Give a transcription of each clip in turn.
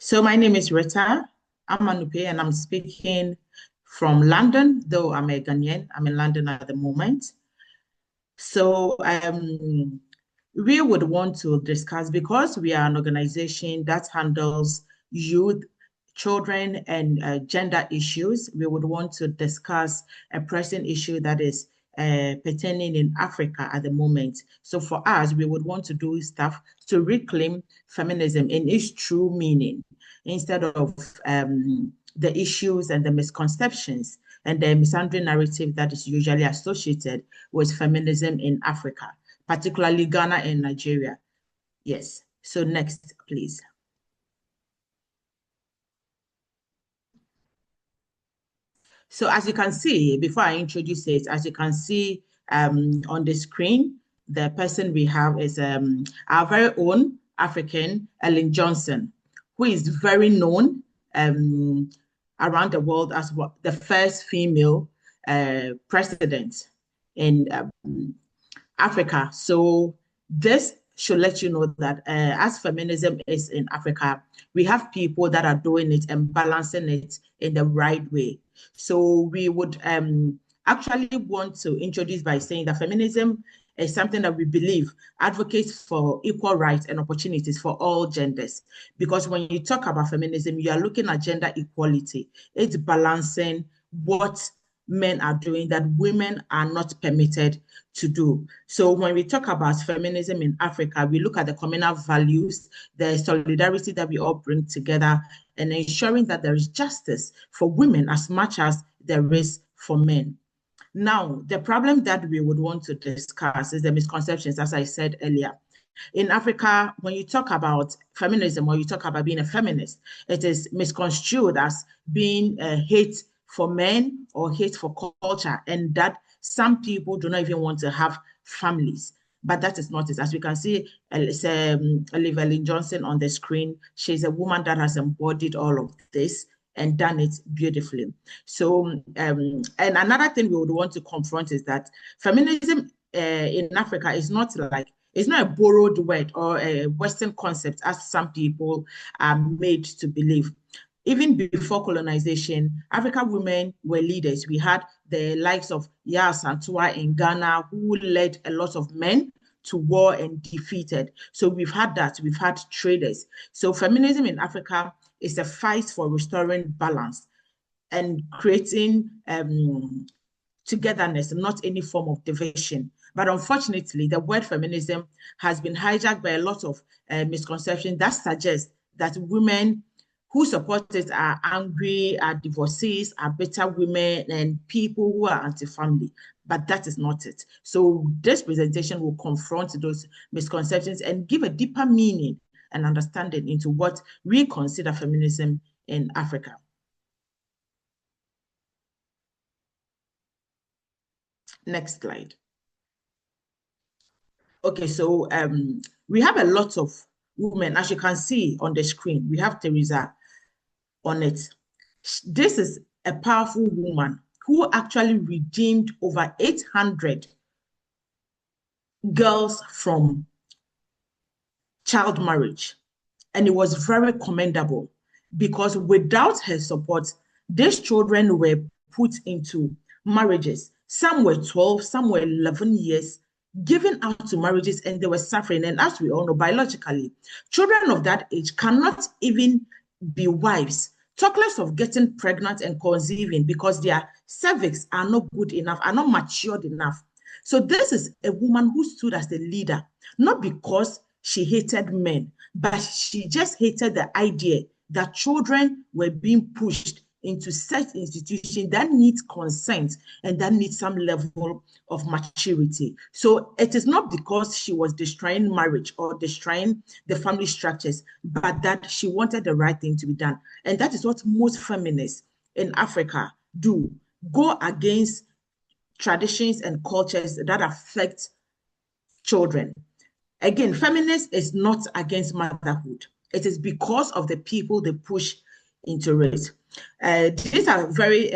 So my name is Rita Ama Nupe, and I'm speaking from London, though I'm a Ghanaian. I'm in London at the moment. So we would want to discuss, because we are an organization that handles youth, children, and gender issues. We would want to discuss a pressing issue that is pertaining in Africa at the moment. So for us, we would want to do stuff to reclaim feminism in its true meaning, instead of the issues and the misconceptions and the misandry narrative that is usually associated with feminism in Africa, particularly Ghana and Nigeria. Yes. So next, please. So as you can see, before I introduce it, as you can see on the screen, the person we have is our very own African Ellen Johnson, who is very known around the world as the first female president in Africa. So this should let you know that as feminism is in Africa, we have people that are doing it and balancing it in the right way. So we would actually want to introduce by saying that feminism is something that we believe advocates for equal rights and opportunities for all genders. Because when you talk about feminism, you are looking at gender equality. It's balancing what men are doing that women are not permitted to do. So when we talk about feminism in Africa, we look at the communal values, the solidarity that we all bring together, and ensuring that there is justice for women as much as there is for men. Now, the problem that we would want to discuss is the misconceptions, as I said earlier. In Africa, when you talk about feminism or you talk about being a feminist, it is misconstrued as being a hate for men or hate for culture, and that some people do not even want to have families. But that is not it. As we can see, it's Ellen Johnson on the screen. She's a woman that has embodied all of this and done it beautifully. So, and another thing we would want to confront is that feminism in Africa is not like, it's not a borrowed word or a Western concept, as some people are made to believe. Even before colonization, African women were leaders. We had the likes of Yaa Asantewaa in Ghana, who led a lot of men to war and defeated. So we've had that. We've had traders. So feminism in Africa is a fight for restoring balance and creating togetherness, not any form of division. But unfortunately, the word feminism has been hijacked by a lot of misconceptions that suggest that women who support it are angry, are divorcees, are bitter women, and people who are anti-family. But that is not it. So this presentation will confront those misconceptions and give a deeper meaning and understanding into what we consider feminism in Africa. Next slide. Okay, so we have a lot of women, as you can see on the screen. We have Teresa on it. This is a powerful woman who actually redeemed over 800 girls from child marriage. And it was very commendable, because without her support, these children were put into marriages. Some were 12, some were 11 years, given out to marriages, and they were suffering. And as we all know, biologically, children of that age cannot even be wives. Talk less of getting pregnant and conceiving, because their cervix are not good enough, are not matured enough. So this is a woman who stood as the leader, not because she hated men, but she just hated the idea that children were being pushed into such institutions that needs consent and that needs some level of maturity. So it is not because she was destroying marriage or destroying the family structures, but that she wanted the right thing to be done. And that is what most feminists in Africa do: go against traditions and cultures that affect children. Again, feminist is not against motherhood. It is because of the people they push into it. These are very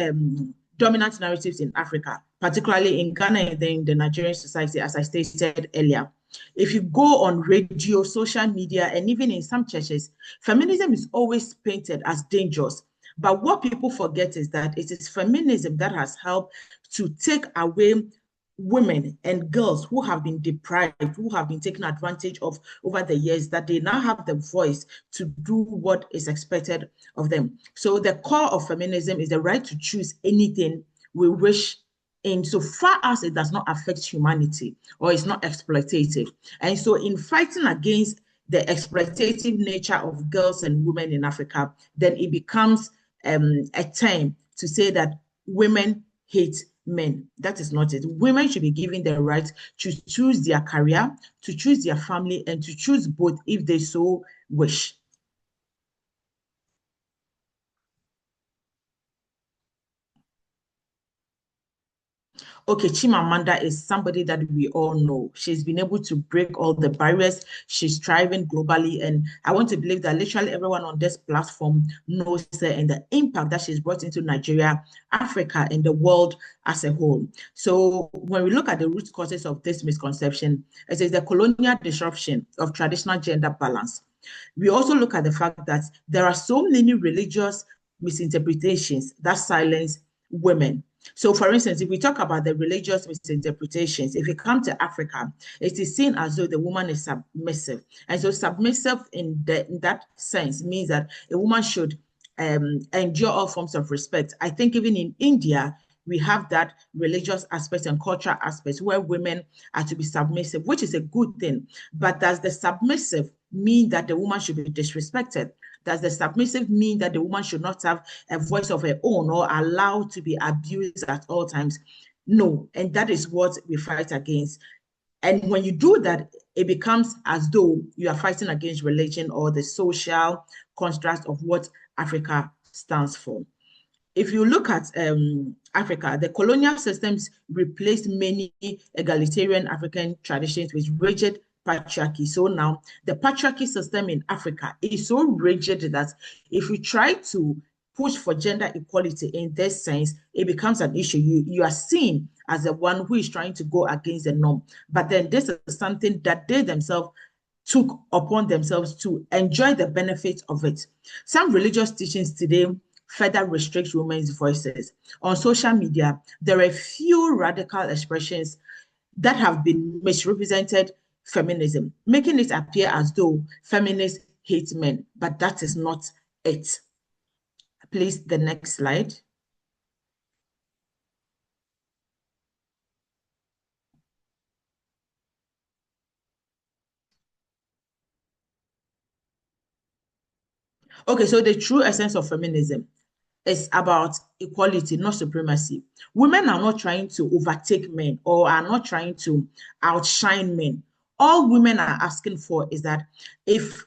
dominant narratives in Africa, particularly in Ghana and then the Nigerian society, as I stated earlier. If you go on radio, social media, and even in some churches, feminism is always painted as dangerous. But what people forget is that it is feminism that has helped to take away women and girls who have been deprived, who have been taken advantage of over the years, that they now have the voice to do what is expected of them. So the core of feminism is the right to choose anything we wish, in so far as it does not affect humanity or is not exploitative. And so in fighting against the exploitative nature of girls and women in Africa, then it becomes a term to say that women hate men. That is not it. Women should be given the right to choose their career, to choose their family, and to choose both if they so wish. Okay, Chimamanda is somebody that we all know. She's been able to break all the barriers. She's thriving globally. And I want to believe that literally everyone on this platform knows her and the impact that she's brought into Nigeria, Africa, and the world as a whole. So when we look at the root causes of this misconception, it is the colonial disruption of traditional gender balance. We also look at the fact that there are so many religious misinterpretations that silence women. So, for instance, if we talk about the religious misinterpretations, if you come to Africa, it is seen as though the woman is submissive. And so submissive in that sense means that a woman should endure all forms of respect. I think even in India, we have that religious aspect and cultural aspect where women are to be submissive, which is a good thing. But does the submissive mean that the woman should be disrespected? Does the submissive mean that the woman should not have a voice of her own or allowed to be abused at all times? No, and that is what we fight against. And when you do that, it becomes as though you are fighting against religion or the social construct of what Africa stands for. If you look at Africa, the colonial systems replaced many egalitarian African traditions with rigid patriarchy. So now the patriarchy system in Africa is so rigid that if you try to push for gender equality in this sense, it becomes an issue. You are seen as the one who is trying to go against the norm. But then this is something that they themselves took upon themselves to enjoy the benefits of it. Some religious teachings today further restrict women's voices. On social media, there are a few radical expressions that have been misrepresented feminism, making it appear as though feminists hate men, but that is not it. Please, the next slide. Okay, so the true essence of feminism is about equality, not supremacy. Women are not trying to overtake men or are not trying to outshine men. All women are asking for is that if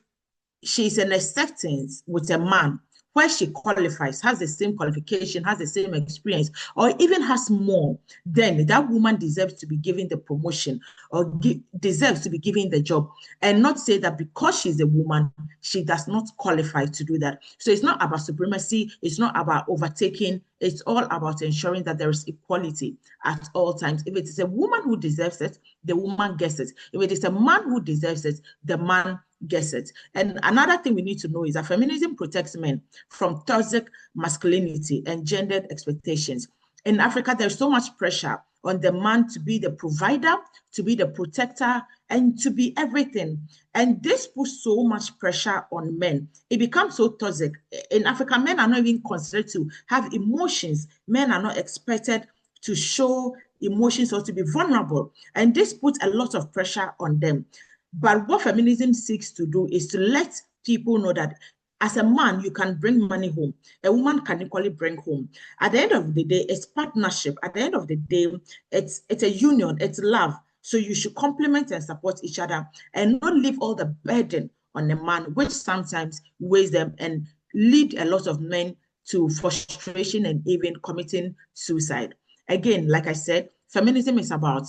she's in acceptance with a man where she qualifies, has the same qualification, has the same experience, or even has more, then that woman deserves to be given the promotion or deserves to be given the job, and not say that because she's a woman, she does not qualify to do that. So it's not about supremacy, it's not about overtaking, it's all about ensuring that there is equality at all times. If it is a woman who deserves it, the woman gets it. If it is a man who deserves it, the man gets it. And another thing we need to know is that feminism protects men from toxic masculinity and gendered expectations. In Africa, there's so much pressure on the man to be the provider, to be the protector, and to be everything. And this puts so much pressure on men. It becomes so toxic. In Africa, men are not even considered to have emotions. Men are not expected to show emotions or to be vulnerable. And this puts a lot of pressure on them. But what feminism seeks to do is to let people know that as a man, you can bring money home. A woman can equally bring home. At the end of the day, it's partnership. At the end of the day, it's a union, it's love. So you should complement and support each other and not leave all the burden on a man, which sometimes weighs them and lead a lot of men to frustration and even committing suicide. Again, like I said, feminism is about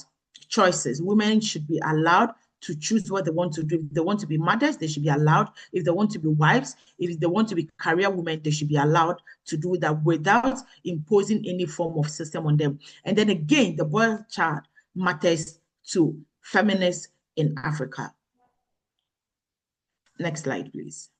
choices. Women should be allowed to choose what they want to do. If they want to be mothers, they should be allowed. If they want to be wives, if they want to be career women, they should be allowed to do that without imposing any form of system on them. And then again, the boy child matters to feminists in Africa. Next slide, please.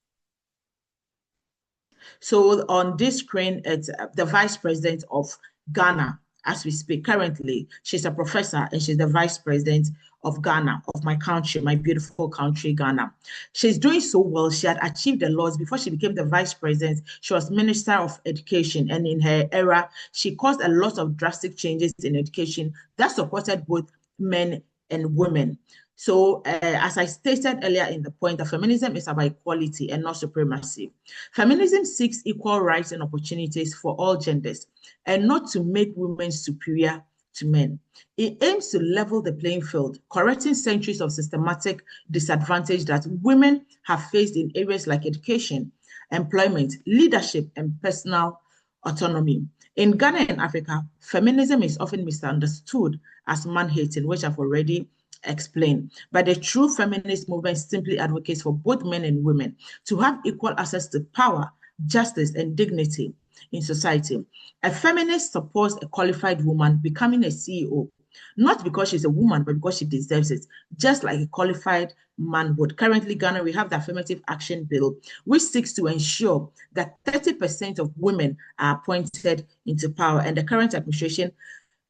So on this screen, it's the Vice President of Ghana as we speak. Currently, she's a professor and she's the Vice President of Ghana, of my country, my beautiful country, Ghana. She's doing so well. She had achieved the laws before she became the Vice President. She was Minister of Education, and in her era, she caused a lot of drastic changes in education that supported both men and women. So as I stated earlier in the point, that feminism is about equality and not supremacy. Feminism seeks equal rights and opportunities for all genders and not to make women superior to men. It aims to level the playing field, correcting centuries of systematic disadvantage that women have faced in areas like education, employment, leadership, and personal autonomy. In Ghana and Africa, feminism is often misunderstood as man-hating, which I've already explained. But the true feminist movement simply advocates for both men and women to have equal access to power, justice, and dignity in society. A feminist supports a qualified woman becoming a CEO, not because she's a woman, but because she deserves it, just like a qualified man would. Currently, Ghana, we have the Affirmative Action Bill, which seeks to ensure that 30% of women are appointed into power. And the current administration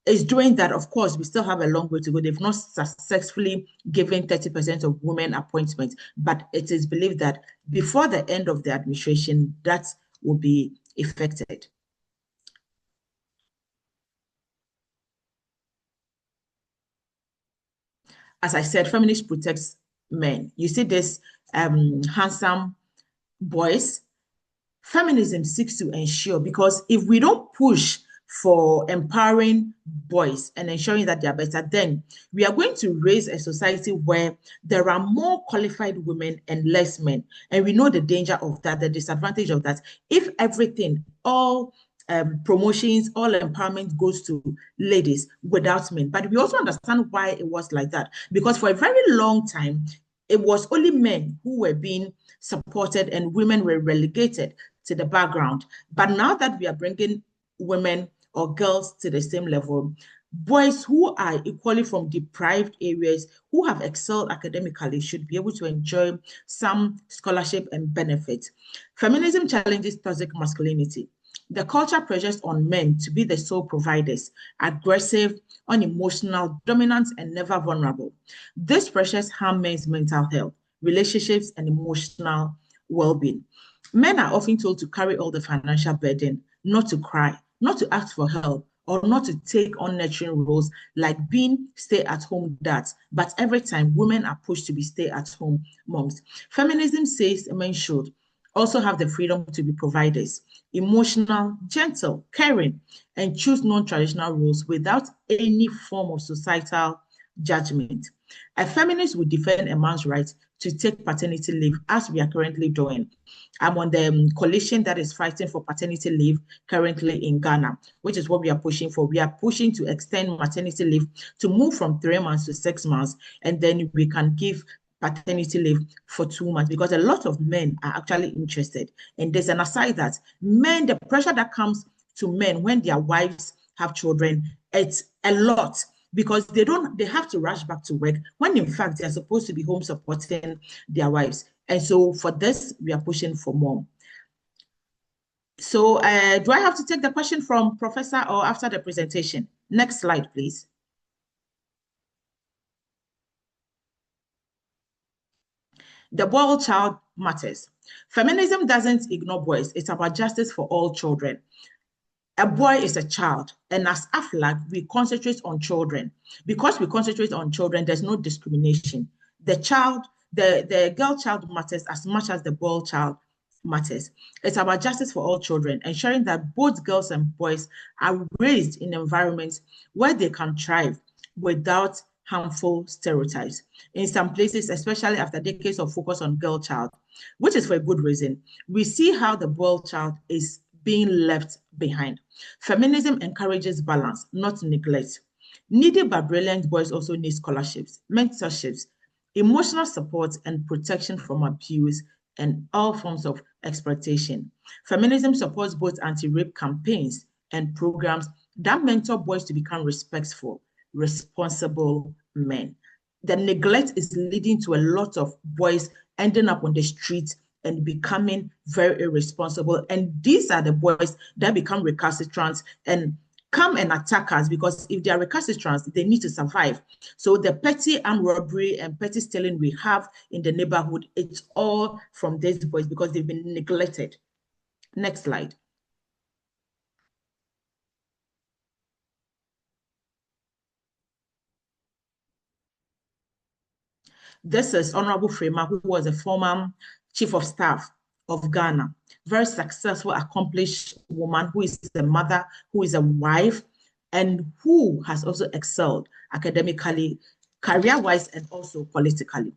is doing that. Of course, we still have a long way to go. They've not successfully given 30% of women appointments, but it is believed that before the end of the administration, that will be effected. As I said, feminist protects men. You see this handsome boys. Feminism seeks to ensure, because if we don't push for empowering boys and ensuring that they are better, then we are going to raise a society where there are more qualified women and less men. And we know the danger of that, the disadvantage of that. If everything, all promotions, all empowerment goes to ladies without men. But we also understand why it was like that, because for a very long time, it was only men who were being supported and women were relegated to the background. But now that we are bringing women or girls to the same level, boys who are equally from deprived areas, who have excelled academically, should be able to enjoy some scholarship and benefits. Feminism challenges toxic masculinity. The culture pressures on men to be the sole providers, aggressive, unemotional, dominant, and never vulnerable. These pressures harm men's mental health, relationships, and emotional well-being. Men are often told to carry all the financial burden, not to cry, not to ask for help, or not to take on nurturing roles like being stay-at-home dads. But every time, women are pushed to be stay-at-home moms. Feminism says men should also have the freedom to be providers, emotional, gentle, caring, and choose non-traditional roles without any form of societal judgment. A feminist would defend a man's right to take paternity leave, as we are currently doing. I'm on the coalition that is fighting for paternity leave currently in Ghana, which is what we are pushing for. We are pushing to extend maternity leave to move from 3 months to 6 months, and then we can give paternity leave for 2 months, because a lot of men are actually interested in this. And aside that, men, the pressure that comes to men when their wives have children, it's a lot, because they have to rush back to work when in fact they're supposed to be home supporting their wives. And so for this, we are pushing for more. So do I have to take the question from Professor or after the presentation? Next slide, please. The boy child matters. Feminism doesn't ignore boys. It's about justice for all children. A boy is a child, and as AFLAG, we concentrate on children. Because we concentrate on children, there's no discrimination. The girl child matters as much as the boy child matters. It's about justice for all children, ensuring that both girls and boys are raised in environments where they can thrive without harmful stereotypes. In some places, especially after decades of focus on girl child, which is for a good reason, we see how the boy child is being left behind. Feminism encourages balance, not neglect. Needy but brilliant boys also need scholarships, mentorships, emotional support, and protection from abuse and all forms of exploitation. Feminism supports both anti-rape campaigns and programs that mentor boys to become respectful, responsible men. the neglect is leading to a lot of boys ending up on the streets and becoming very irresponsible. And these are the boys that become recalcitrant and come and attack us, because if they are recalcitrant, they need to survive. So the petty armed robbery and petty stealing we have in the neighborhood, it's all from these boys because they've been neglected. Next slide. This is Honorable Frema, who was a former chief of staff of Ghana, very successful, accomplished woman who is a mother, who is a wife, and who has also excelled academically, career-wise, and also politically.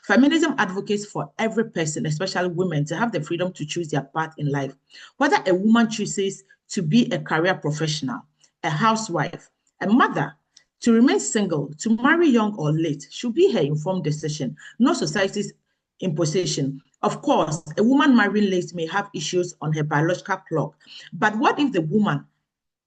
Feminism advocates for every person, especially women, to have the freedom to choose their path in life. Whether a woman chooses to be a career professional, a housewife, a mother, to remain single, to marry young or late, should be her informed decision, not society's imposition. Of course, a woman marrying late may have issues on her biological clock, but what if the woman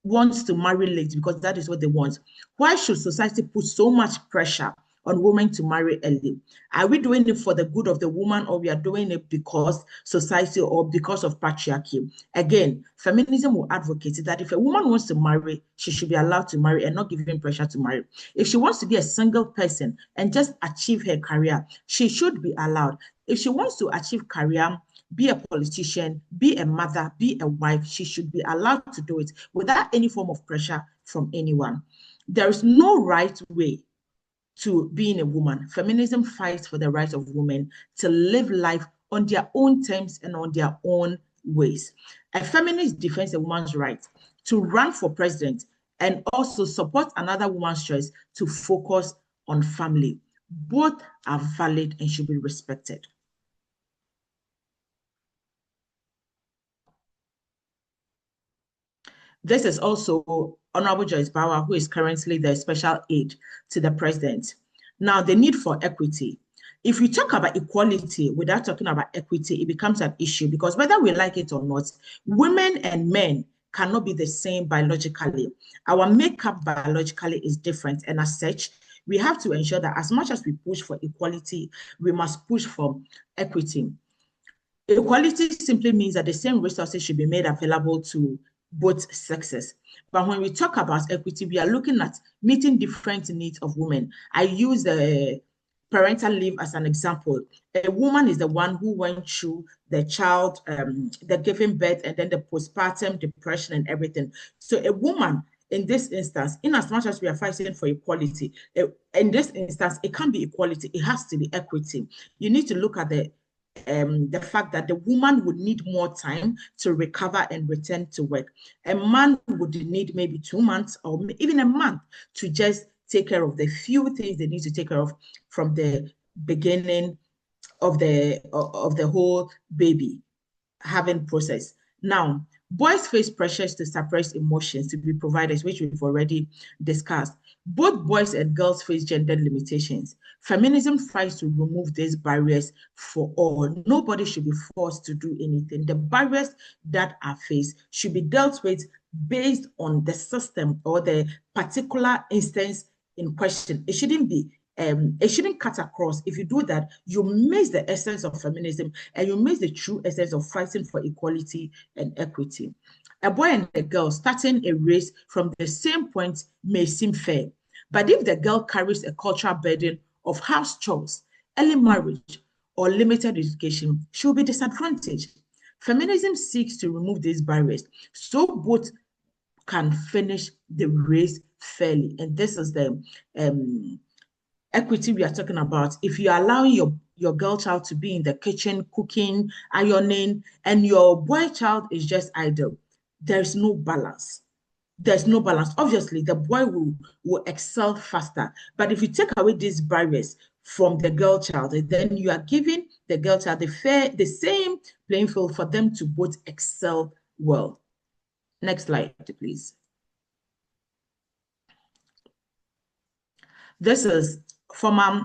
wants to marry late because that is what they want? Why should society put so much pressure on women to marry early? Are we doing it for the good of the woman, or we are doing it because society or because of patriarchy? Again, feminism will advocate that if a woman wants to marry, she should be allowed to marry and not given pressure to marry. If she wants to be a single person and just achieve her career, she should be allowed. If she wants to achieve career, be a politician, be a mother, be a wife, she should be allowed to do it without any form of pressure from anyone. There is no right way to being a woman. Feminism fights for the right of women to live life on their own terms and on their own ways. A feminist defends a woman's right to run for president and also support another woman's choice to focus on family. Both are valid and should be respected. This is also Honorable Joyce Bauer, who is currently the special aide to the president. Now, the need for equity. If we talk about equality without talking about equity, it becomes an issue, because whether we like it or not, women and men cannot be the same biologically. Our makeup biologically is different, and as such, we have to ensure that as much as we push for equality, we must push for equity. Equality simply means that the same resources should be made available to both sexes. But when we talk about equity, we are looking at meeting different needs of women. I use the parental leave as an example. A woman is the one who went through the child, the giving birth, and then the postpartum depression and everything. So a woman in this instance, in as much as we are fighting for equality, in this instance, it can't be equality, it has to be equity. You need to look at the fact that the woman would need more time to recover and return to work. A man would need maybe 2 months or even a month to just take care of the few things they need to take care of from the beginning of the whole baby having process. Now, boys face pressures to suppress emotions to be providers, which we've already discussed. Both boys and girls face gender limitations. Feminism fights to remove these barriers for all. Nobody should be forced to do anything. The barriers that are faced should be dealt with based on the system or the particular instance in question. It shouldn't cut across. If you do that, you miss the essence of feminism and you miss the true essence of fighting for equality and equity. A boy and a girl starting a race from the same point may seem fair, but if the girl carries a cultural burden of house chores, early marriage, or limited education, she will be disadvantaged. Feminism seeks to remove these barriers so both can finish the race fairly. And this is the equity we are talking about. If you're allowing your girl child to be in the kitchen cooking, ironing, and your boy child is just idle, there's no balance. There's no balance. Obviously, the boy will excel faster. But if you take away these barriers from the girl child, then you are giving the girl child the same playing field for them to both excel well. Next slide, please. This is former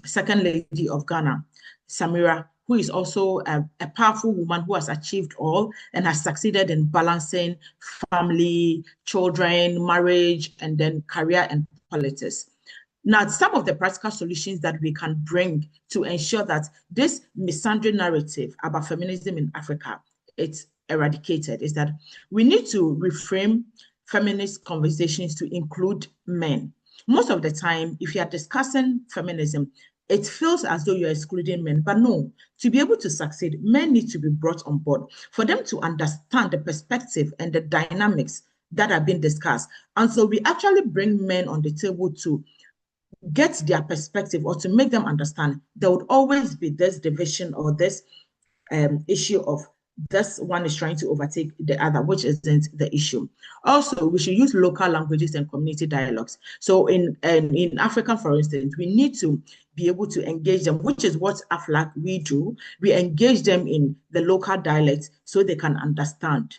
Second Lady of Ghana, Samira, who is also a powerful woman who has achieved all and has succeeded in balancing family, children, marriage, and then career and politics. Now, some of the practical solutions that we can bring to ensure that this misandry narrative about feminism in Africa, it's eradicated, is that we need to reframe feminist conversations to include men. Most of the time, if you are discussing feminism, it feels as though you're excluding men, but no, to be able to succeed, men need to be brought on board for them to understand the perspective and the dynamics that are being discussed. And so we actually bring men on the table to get their perspective or to make them understand there would always be this division or this issue of this one is trying to overtake the other, which isn't the issue. Also, we should use local languages and community dialogues. So in Africa, for instance, we need to be able to engage them, which is what AFLAC we do. We engage them in the local dialects so they can understand.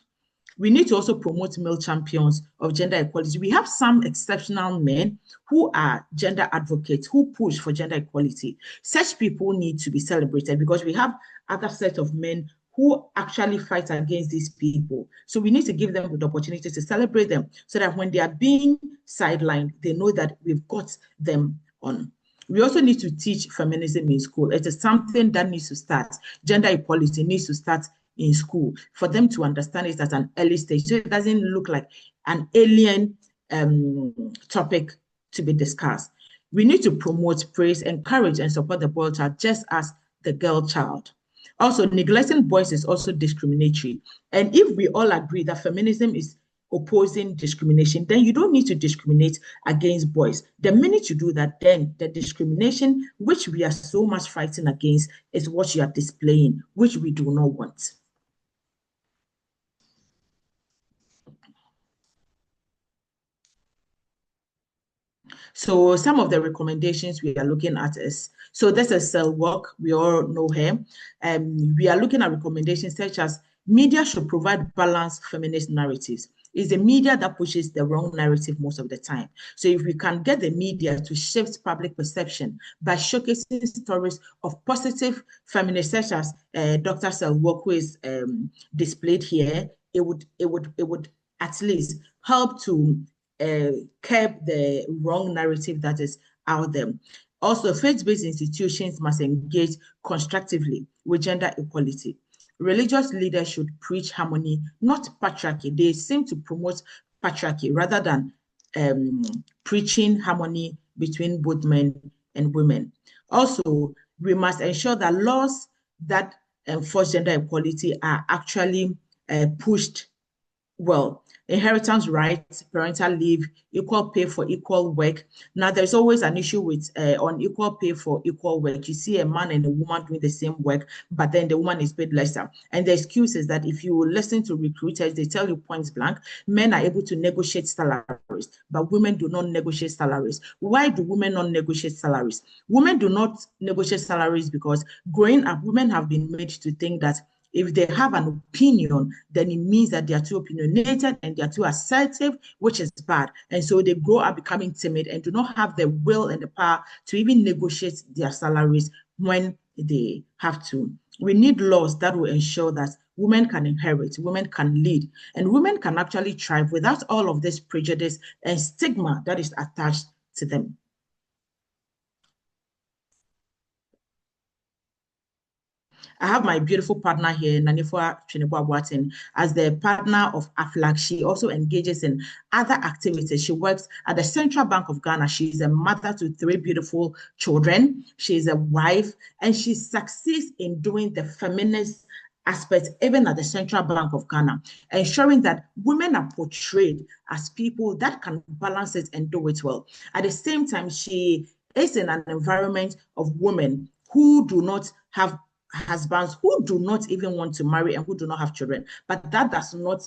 We need to also promote male champions of gender equality. We have some exceptional men who are gender advocates, who push for gender equality. Such people need to be celebrated because we have other set of men who actually fight against these people. So we need to give them the opportunity to celebrate them so that when they are being sidelined, they know that we've got them on. We also need to teach feminism in school. It is something that needs to start. Gender equality needs to start in school for them to understand it at an early stage so it doesn't look like an alien topic to be discussed. We need to promote, praise, encourage, and support the boy child just as the girl child. Also, neglecting boys is also discriminatory. And if we all agree that feminism is opposing discrimination, then you don't need to discriminate against boys. The minute you do that, then the discrimination which we are so much fighting against is what you are displaying, which we do not want. So some of the recommendations we are looking at is, so this is Cell Work, we all know her. We are looking at recommendations such as media should provide balanced feminist narratives. It's the media that pushes the wrong narrative most of the time. So if we can get the media to shift public perception by showcasing stories of positive feminists such as Dr. Cell Work, who is displayed here, it would at least help to curb the wrong narrative that is out there. Also, faith-based institutions must engage constructively with gender equality. Religious leaders should preach harmony, not patriarchy. They seem to promote patriarchy rather than preaching harmony between both men and women. Also, we must ensure that laws that enforce gender equality are actually pushed well. Inheritance rights, parental leave, equal pay for equal work. Now, there's always an issue with unequal pay for equal work. You see a man and a woman doing the same work, but then the woman is paid lesser. And the excuse is that if you listen to recruiters, they tell you point blank, men are able to negotiate salaries, but women do not negotiate salaries. Why do women not negotiate salaries? Women do not negotiate salaries because growing up, women have been made to think that if they have an opinion, then it means that they are too opinionated and they are too assertive, which is bad. And so they grow up becoming timid and do not have the will and the power to even negotiate their salaries when they have to. We need laws that will ensure that women can inherit, women can lead, and women can actually thrive without all of this prejudice and stigma that is attached to them. I have my beautiful partner here, Nanifua Chinebua, as the partner of AFLAC. She also engages in other activities. She works at the Central Bank of Ghana. She's a mother to 3 beautiful children. She's a wife, and she succeeds in doing the feminist aspect, even at the Central Bank of Ghana, ensuring that women are portrayed as people that can balance it and do it well. At the same time, she is in an environment of women who do not have husbands, who do not even want to marry and who do not have children, but that does not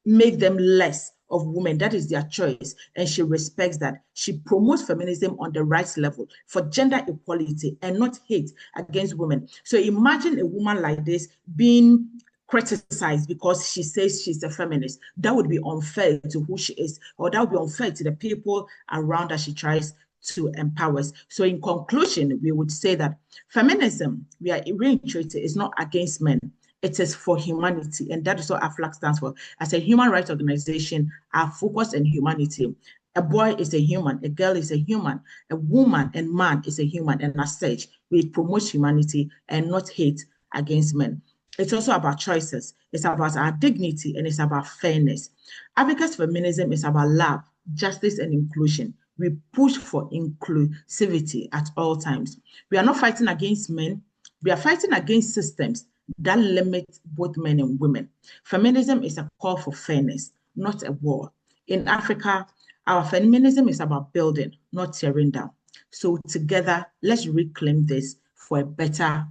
make them less of women. That is their choice, and she respects that. She promotes feminism on the right level for gender equality and not hate against women. So imagine a woman like this being criticized because she says she's a feminist. That would be unfair to who she is, or that would be unfair to the people around her she tries to empower us. So in conclusion, we would say that feminism, we are reiterating, is not against men. It is for humanity, and that is what AFLAC stands for. As a human rights organization, our focus on humanity. A boy is a human, a girl is a human, a woman and man is a human, and as such, we promote humanity and not hate against men. It's also about choices. It's about our dignity, and it's about fairness. Africa's feminism is about love, justice, and inclusion. We push for inclusivity at all times. We are not fighting against men. We are fighting against systems that limit both men and women. Feminism is a call for fairness, not a war. In Africa, our feminism is about building, not tearing down. So together, let's reclaim this for a better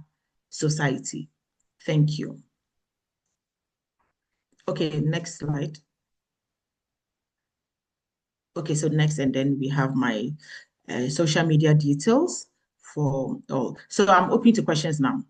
society. Thank you. Okay, next slide. Okay, so next, and then we have my social media details for all. So I'm open to questions now.